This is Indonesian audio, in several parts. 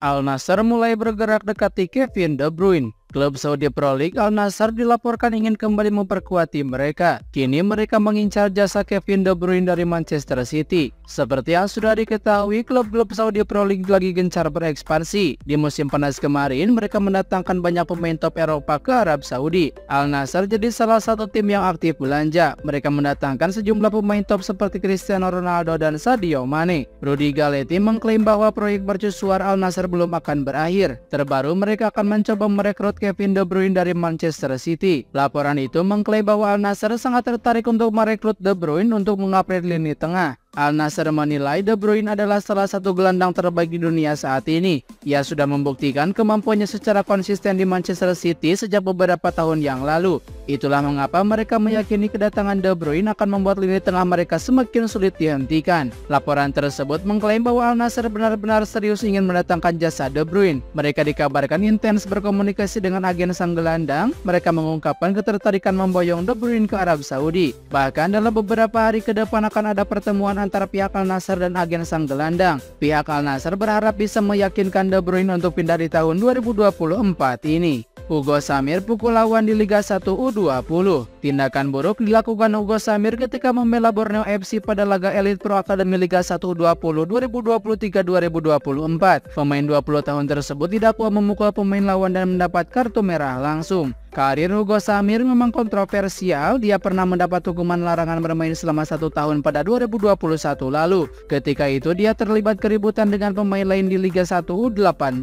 Al Nassr mulai bergerak dekati Kevin De Bruyne. Klub Saudi Pro League Al Nassr dilaporkan ingin kembali memperkuat tim mereka. Kini mereka mengincar jasa Kevin De Bruyne dari Manchester City. Seperti yang sudah diketahui, klub-klub Saudi Pro League lagi gencar berekspansi. Di musim panas kemarin, mereka mendatangkan banyak pemain top Eropa ke Arab Saudi. Al Nassr jadi salah satu tim yang aktif belanja. Mereka mendatangkan sejumlah pemain top seperti Cristiano Ronaldo dan Sadio Mane. Rudy Galetti mengklaim bahwa proyek mercusuar Al Nassr belum akan berakhir. Terbaru, mereka akan mencoba merekrut Kevin De Bruyne dari Manchester City. Laporan itu mengklaim bahwa Al Nassr sangat tertarik untuk merekrut De Bruyne untuk mengupgrade lini tengah. Al Nassr menilai De Bruyne adalah salah satu gelandang terbaik di dunia saat ini. Ia sudah membuktikan kemampuannya secara konsisten di Manchester City sejak beberapa tahun yang lalu. Itulah mengapa mereka meyakini kedatangan De Bruyne akan membuat lini tengah mereka semakin sulit dihentikan. Laporan tersebut mengklaim bahwa Al Nassr benar-benar serius ingin mendatangkan jasa De Bruyne. Mereka dikabarkan intens berkomunikasi dengan agen sang gelandang. Mereka mengungkapkan ketertarikan memboyong De Bruyne ke Arab Saudi. Bahkan dalam beberapa hari ke depan akan ada pertemuan antara pihak Al Nassr dan agen sang gelandang. Pihak Al Nassr berharap bisa meyakinkan De Bruyne untuk pindah di tahun 2024 ini. Hugo Samir pukul lawan di Liga 1 U20. Tindakan buruk dilakukan Hugo Samir ketika membela Borneo FC pada laga Elite Pro Academy Liga 1 U20 2023-2024. Pemain 20 tahun tersebut didakwa memukul pemain lawan dan mendapat kartu merah langsung. Karir Hugo Samir memang kontroversial. Dia pernah mendapat hukuman larangan bermain selama 1 tahun pada 2021 lalu. Ketika itu dia terlibat keributan dengan pemain lain di Liga 1 U18.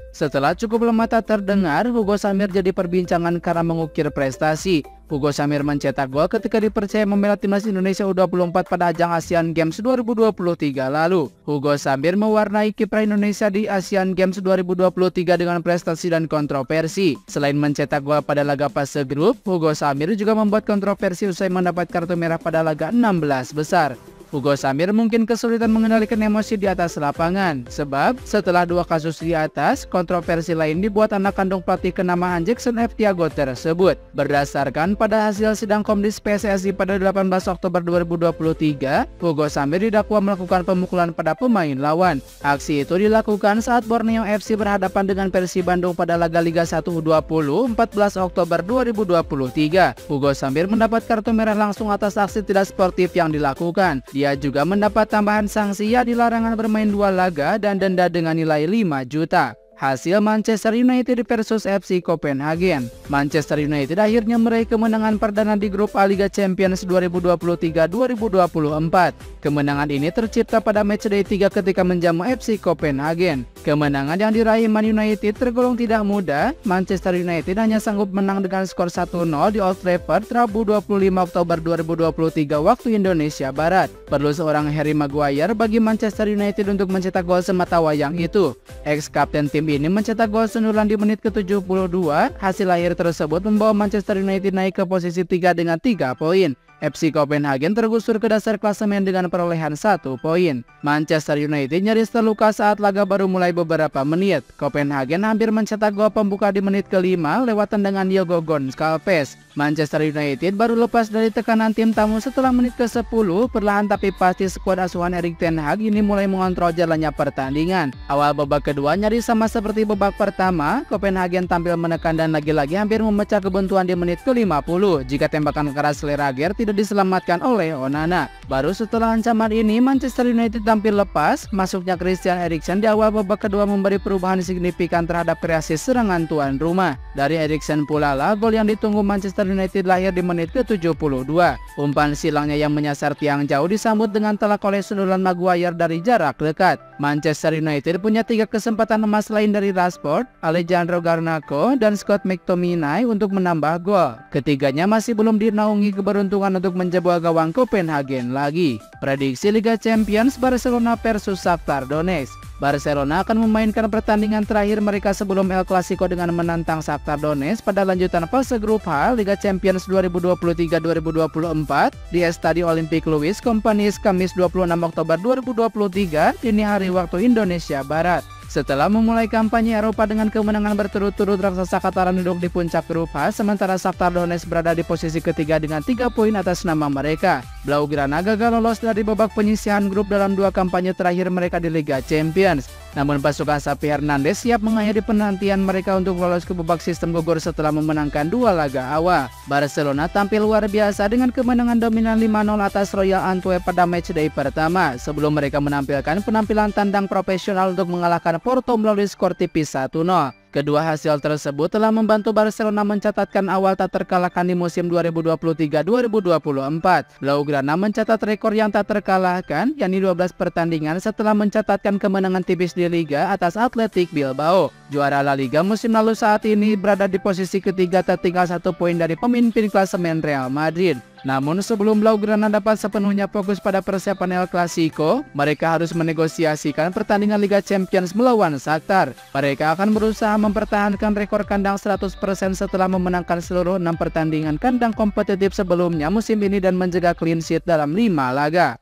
Setelah cukup lama tak terdengar, Hugo Samir jadi perbincangan karena mengukir prestasi. Hugo Samir mencetak gol ketika dipercaya membela timnas Indonesia U24 pada ajang Asian Games 2023 lalu. Hugo Samir mewarnai kiprah Indonesia di Asian Games 2023 dengan prestasi dan kontroversi. Selain mencetak gol pada laga fase grup, Hugo Samir juga membuat kontroversi usai mendapat kartu merah pada laga 16 besar. Hugo Samir mungkin kesulitan mengendalikan emosi di atas lapangan, sebab setelah 2 kasus di atas, kontroversi lain dibuat anak kandung pelatih kenamaan Jackson F. Thiago tersebut. Berdasarkan pada hasil sidang Komdis PSSI pada 18 Oktober 2023, Hugo Samir didakwa melakukan pemukulan pada pemain lawan. Aksi itu dilakukan saat Borneo FC berhadapan dengan Persib Bandung pada laga Liga 1 U20 14 Oktober 2023. Hugo Samir mendapat kartu merah langsung atas aksi tidak sportif yang dilakukan. Dia juga mendapat tambahan sanksi yakni larangan bermain 2 laga dan denda dengan nilai 5 juta. Hasil Manchester United versus FC Copenhagen. Manchester United akhirnya meraih kemenangan perdana di grup A Liga Champions 2023-2024. Kemenangan ini tercipta pada matchday 3 ketika menjamu FC Copenhagen. Kemenangan yang diraih Man United tergolong tidak mudah. Manchester United hanya sanggup menang dengan skor 1-0 di Old Trafford Rabu 25 Oktober 2023 waktu Indonesia Barat. Perlu seorang Harry Maguire bagi Manchester United untuk mencetak gol semata wayang itu. Ex-kapten tim ini mencetak gol sundulan di menit ke-72. Hasil akhir tersebut membawa Manchester United naik ke posisi 3 dengan 3 poin. FC Copenhagen tergusur ke dasar klasemen dengan perolehan 1 poin. Manchester United nyaris terluka saat laga baru mulai beberapa menit. Copenhagen hampir mencetak gol pembuka di menit ke-5 lewat tendangan Diogo Gonçalves. Manchester United baru lepas dari tekanan tim tamu setelah menit ke-10. Perlahan tapi pasti skuad asuhan Erik ten Hag ini mulai mengontrol jalannya pertandingan. Awal babak kedua nyaris sama seperti babak pertama. Copenhagen tampil menekan dan lagi-lagi hampir memecah kebuntuan di menit ke-50 jika tembakan keras Lerager tidak diselamatkan oleh Onana. Baru setelah ancaman ini Manchester United tampil lepas. Masuknya Christian Eriksen di awal babak kedua memberi perubahan signifikan terhadap kreasi serangan tuan rumah. Dari Eriksen pula lah gol yang ditunggu Manchester United lahir di menit ke-72. Umpan silangnya yang menyasar tiang jauh disambut dengan telak oleh sundulan Maguire dari jarak dekat. Manchester United punya 3 kesempatan emas lain dari Rashford, Alejandro Garnacho, dan Scott McTominay untuk menambah gol. Ketiganya masih belum dinaungi keberuntungan untuk menjebol gawang Copenhagen lagi. Prediksi Liga Champions Barcelona versus Shakhtar Donetsk. Barcelona akan memainkan pertandingan terakhir mereka sebelum El Clasico dengan menantang Shakhtar Donetsk pada lanjutan fase grup H Liga Champions 2023-2024 di Estadio Olympique Louis Companys Kamis 26 Oktober 2023 dini hari waktu Indonesia Barat. Setelah memulai kampanye Eropa dengan kemenangan berturut-turut, raksasa Katalan duduk di puncak grup H, sementara Shakhtar Donetsk berada di posisi ketiga dengan 3 poin atas nama mereka. Blaugrana gagal lolos dari babak penyisihan grup dalam 2 kampanye terakhir mereka di Liga Champions. Namun pasukan Xavi Hernandez siap mengakhiri penantian mereka untuk lolos ke babak sistem gugur setelah memenangkan 2 laga awal. Barcelona tampil luar biasa dengan kemenangan dominan 5-0 atas Royal Antwerp pada matchday pertama, sebelum mereka menampilkan penampilan tandang profesional untuk mengalahkan Porto melalui skor tipis 1-0. Kedua hasil tersebut telah membantu Barcelona mencatatkan awal tak terkalahkan di musim 2023-2024. Blaugrana mencatat rekor yang tak terkalahkan, yakni 12 pertandingan setelah mencatatkan kemenangan tipis di Liga atas Athletic Bilbao. Juara La Liga musim lalu saat ini berada di posisi ketiga, tertinggal 1 poin dari pemimpin klasemen Real Madrid. Namun sebelum Blaugrana dapat sepenuhnya fokus pada persiapan El Clasico, mereka harus menegosiasikan pertandingan Liga Champions melawan Shakhtar. Mereka akan berusaha mempertahankan rekor kandang 100% setelah memenangkan seluruh 6 pertandingan kandang kompetitif sebelumnya musim ini dan menjaga clean sheet dalam 5 laga.